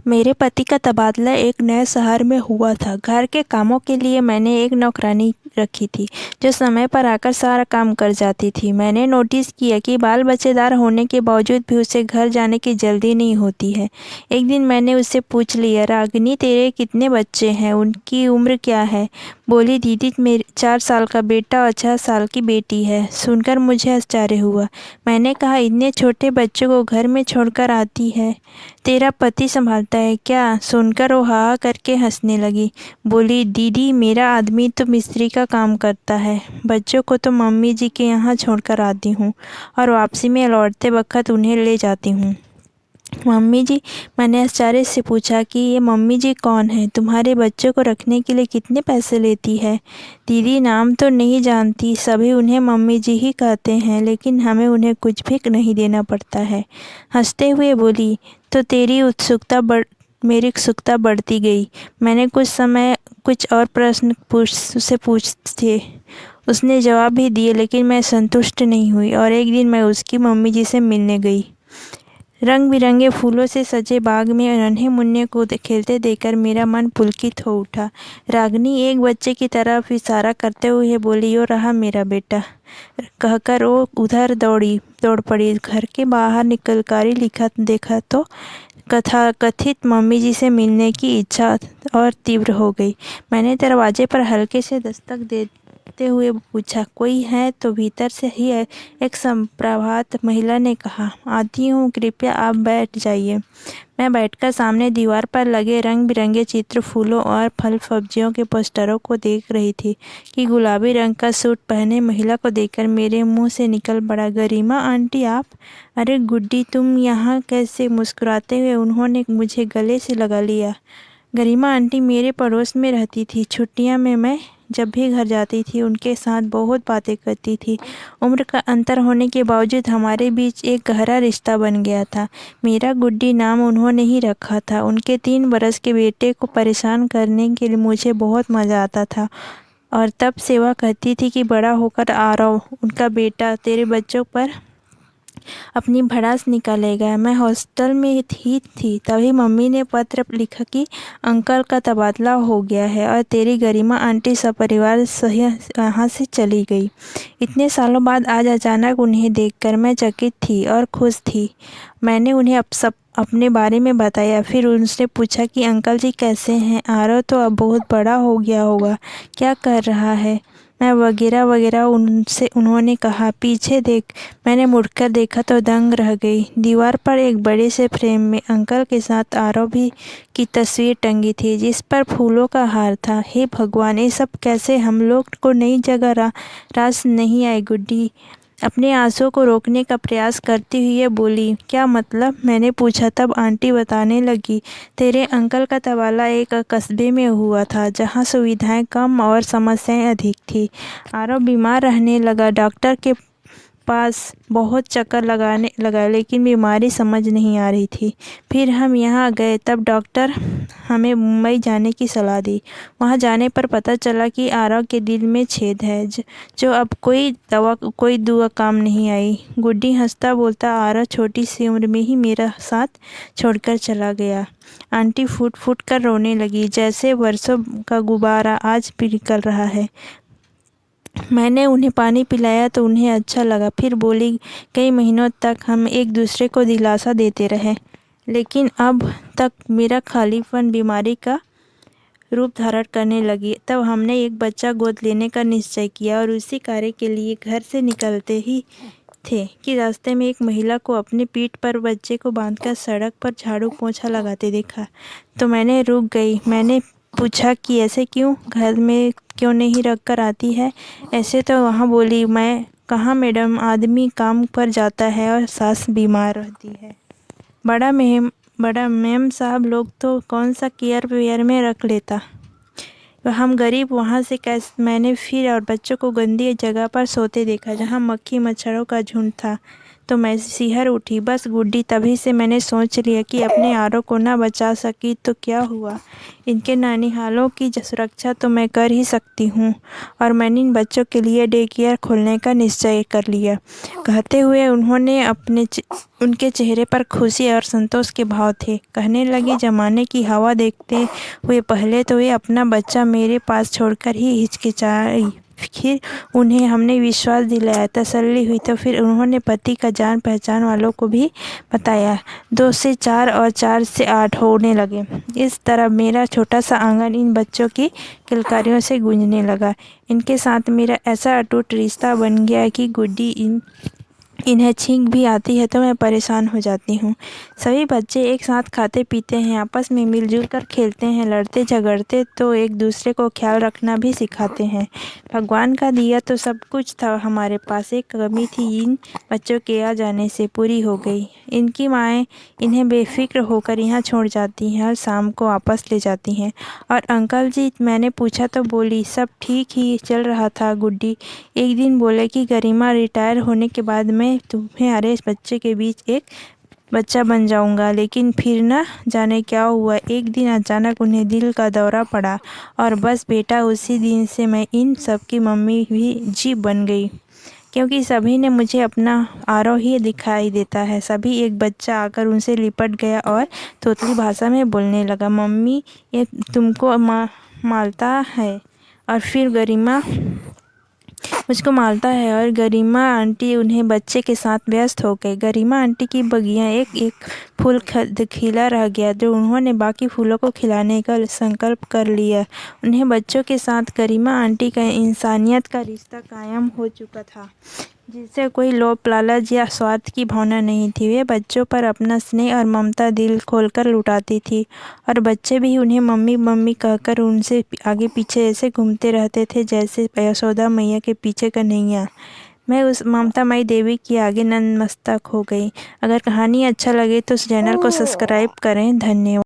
मेरे पति का तबादला एक नए शहर में हुआ था। घर के कामों के लिए मैंने एक नौकरानी रखी थी जो समय पर आकर सारा काम कर जाती थी। मैंने नोटिस किया कि बाल बच्चेदार होने के बावजूद भी उसे घर जाने की जल्दी नहीं होती है। एक दिन मैंने उससे पूछ लिया, रागिनी तेरे कितने बच्चे हैं, उनकी उम्र क्या है? बोली, दीदी मेरे 4 साल का बेटा और 6 साल की बेटी है। सुनकर मुझे आश्चर्य हुआ। मैंने कहा, इतने छोटे बच्चों को घर में छोड़कर आती है? तेरा पति संभालता है क्या? सुनकर वो हा करके हंसने लगी। बोली, दीदी मेरा आदमी तो मिस्त्री का काम करता है, बच्चों को तो मम्मी जी के यहाँ छोड़कर आती हूँ और वापसी में लौटते वक्त उन्हें ले जाती हूँ। मम्मी जी? मैंने आश्चर्य से पूछा कि ये मम्मी जी कौन है? तुम्हारे बच्चों को रखने के लिए कितने पैसे लेती है? दीदी नाम तो नहीं जानती, सभी उन्हें मम्मी जी ही कहते हैं, लेकिन हमें उन्हें कुछ भी नहीं देना पड़ता है। हंसते हुए बोली, तो मेरी उत्सुकता बढ़ती गई। मैंने कुछ समय कुछ और प्रश्न पूछते उसने जवाब भी दिए, लेकिन मैं संतुष्ट नहीं हुई और एक दिन मैं उसकी मम्मी जी से मिलने गई। रंग बिरंगे फूलों से सजे बाग में नन्हे मुन्ने को खेलते देखकर मेरा मन पुलकित हो उठा। रागिनी एक बच्चे की तरफ इशारा करते हुए बोली, यो रहा मेरा बेटा। कहकर वो उधर दौड़ पड़ी। घर के बाहर निकलकर लिखा देखा तो कथित मम्मी जी से मिलने की इच्छा और तीव्र हो गई। मैंने दरवाजे पर हल्के से दस्तक देते हुए पूछा, कोई है? तो भीतर से ही एक संप्रभात महिला ने कहा, आती हूँ, कृपया आप बैठ जाइए। मैं बैठकर सामने दीवार पर लगे रंग बिरंगे चित्र, फूलों और फल सब्जियों के पोस्टरों को देख रही थी कि गुलाबी रंग का सूट पहने महिला को देखकर मेरे मुंह से निकल पड़ा, गरिमा आंटी आप? अरे गुड्डी, तुम यहाँ कैसे? मुस्कुराते हुए उन्होंने मुझे गले से लगा लिया। गरिमा आंटी मेरे पड़ोस में रहती थी। छुट्टियाँ में मैं जब भी घर जाती थी उनके साथ बहुत बातें करती थी। उम्र का अंतर होने के बावजूद हमारे बीच एक गहरा रिश्ता बन गया था। मेरा गुड्डी नाम उन्होंने ही रखा था। उनके 3 बरस के बेटे को परेशान करने के लिए मुझे बहुत मज़ा आता था और तब सेवा कहती थी कि बड़ा होकर आरव, उनका बेटा, तेरे बच्चों पर अपनी भड़ास निकालेगा। मैं हॉस्टल में ही थी तभी मम्मी ने पत्र लिखा कि अंकल का तबादला हो गया है और तेरी गरिमा आंटी सपरिवार सही यहाँ से चली गई। इतने सालों बाद आज अचानक उन्हें देखकर मैं चकित थी और खुश थी। मैंने उन्हें सब अपने बारे में बताया। फिर उनसे पूछा कि अंकल जी कैसे हैं? आरव तो अब बहुत बड़ा हो गया होगा, क्या कर रहा है? मैं वगैरह वगैरह उन्होंने कहा। पीछे देख। मैंने मुड़कर देखा तो दंग रह गई। दीवार पर एक बड़े से फ्रेम में अंकल के साथ आरव भी की तस्वीर टंगी थी जिस पर फूलों का हार था। हे भगवान, ये सब कैसे? हम लोग को नई जगह रास नहीं आई। गुड्डी अपने आंसुओं को रोकने का प्रयास करती हुई बोली, क्या मतलब? मैंने पूछा। तब आंटी बताने लगी, तेरे अंकल का तबादला एक कस्बे में हुआ था जहाँ सुविधाएं कम और समस्याएं अधिक थी। आरव बीमार रहने लगा। डॉक्टर के पास बहुत चक्कर लगाए लेकिन बीमारी समझ नहीं आ रही थी। फिर हम यहाँ गए, तब डॉक्टर हमें मुंबई जाने की सलाह दी। वहाँ जाने पर पता चला कि आरव के दिल में छेद है जो अब कोई दुआ काम नहीं आई। गुड्डी हंसता बोलता, आरव छोटी सी उम्र में ही मेरा साथ छोड़कर चला गया। आंटी फूट फूट कर रोने लगी, जैसे वर्षों का गुब्बारा आज पिघल रहा है। मैंने उन्हें पानी पिलाया तो उन्हें अच्छा लगा। फिर बोली, कई महीनों तक हम एक दूसरे को दिलासा देते रहे, लेकिन अब तक मेरा खालीपन बीमारी का रूप धारण करने लगी। तब हमने एक बच्चा गोद लेने का निश्चय किया और उसी कार्य के लिए घर से निकलते ही थे कि रास्ते में एक महिला को अपनी पीठ पर बच्चे को बांधकर सड़क पर झाड़ू पोंछा लगाते देखा तो मैंने रुक गई। मैंने पूछा कि ऐसे क्यों? घर में क्यों नहीं रख कर आती है? ऐसे तो वहाँ बोली, मैं कहाँ मैडम, आदमी काम पर जाता है और सास बीमार रहती है। बड़ा मैम साहब लोग तो कौन सा केयर वेयर में रख लेता, हम गरीब वहाँ से कैसे? मैंने फिर और बच्चों को गंदी जगह पर सोते देखा जहाँ मक्खी मच्छरों का झुंड था। तो मैं सिहर उठी। बस गुड्डी, तभी से मैंने सोच लिया कि अपने आरव को ना बचा सकी तो क्या हुआ, इनके नानीहालों की सुरक्षा तो मैं कर ही सकती हूँ। और मैंने इन बच्चों के लिए डे केयर खोलने का निश्चय कर लिया। कहते हुए उनके चेहरे पर खुशी और संतोष के भाव थे। कहने लगी, जमाने की हवा देखते हुए पहले तो ये अपना बच्चा मेरे पास छोड़कर ही हिचकिचाई, फिर उन्हें हमने विश्वास दिलाया, तसल्ली हुई, तो फिर उन्होंने पति का जान पहचान वालों को भी बताया। 2 से 4 और 4 से 8 होने लगे। इस तरह मेरा छोटा सा आंगन इन बच्चों की किलकारियों से गूंजने लगा। इनके साथ मेरा ऐसा अटूट रिश्ता बन गया कि गुड्डी इन्हें छींक भी आती है तो मैं परेशान हो जाती हूँ। सभी बच्चे एक साथ खाते पीते हैं, आपस में मिलजुल कर खेलते हैं, लड़ते झगड़ते तो एक दूसरे को ख्याल रखना भी सिखाते हैं। भगवान का दिया तो सब कुछ था हमारे पास, एक कमी थी इन बच्चों के आ जाने से पूरी हो गई। इनकी माएँ इन्हें बेफिक्र होकर यहाँ छोड़ जाती हैं और शाम को वापस ले जाती हैं। और अंकल जी, मैंने पूछा तो बोली, सब ठीक ही चल रहा था गुड्डी। एक दिन बोले कि गरिमा रिटायर होने के बाद मैं तुम्हारे बच्चे के बीच एक बच्चा बन जाऊंगा। लेकिन फिर ना जाने क्या हुआ, एक दिन अचानक उन्हें दिल का दौरा पड़ा और बस बेटा, उसी दिन से मैं इन सब की मम्मी भी जी बन गई। क्योंकि सभी ने मुझे अपना आरव ही दिखाई देता है। सभी एक बच्चा आकर उनसे लिपट गया और तोतली भाषा में बोलने लगा, मम्मी ये तुमको मालता है। और फिर गरिमा मुझको मारता है और गरिमा आंटी उन्हें बच्चे के साथ व्यस्त हो गई। गरिमा आंटी की बगिया एक एक फूल खिला रह गया जो उन्होंने बाकी फूलों को खिलाने का संकल्प कर लिया। उन्हें बच्चों के साथ गरिमा आंटी का इंसानियत का रिश्ता कायम हो चुका था, जिससे कोई लोभ लालच या स्वार्थ की भावना नहीं थी। वे बच्चों पर अपना स्नेह और ममता दिल खोलकर लुटाती थी और बच्चे भी उन्हें मम्मी मम्मी कहकर उनसे आगे पीछे ऐसे घूमते रहते थे जैसे यशोदा मैया के पीछे कन्हैया। मैं उस ममतामयी देवी के आगे नतमस्तक हो गई। अगर कहानी अच्छा लगे तो चैनल को सब्सक्राइब करें। धन्यवाद।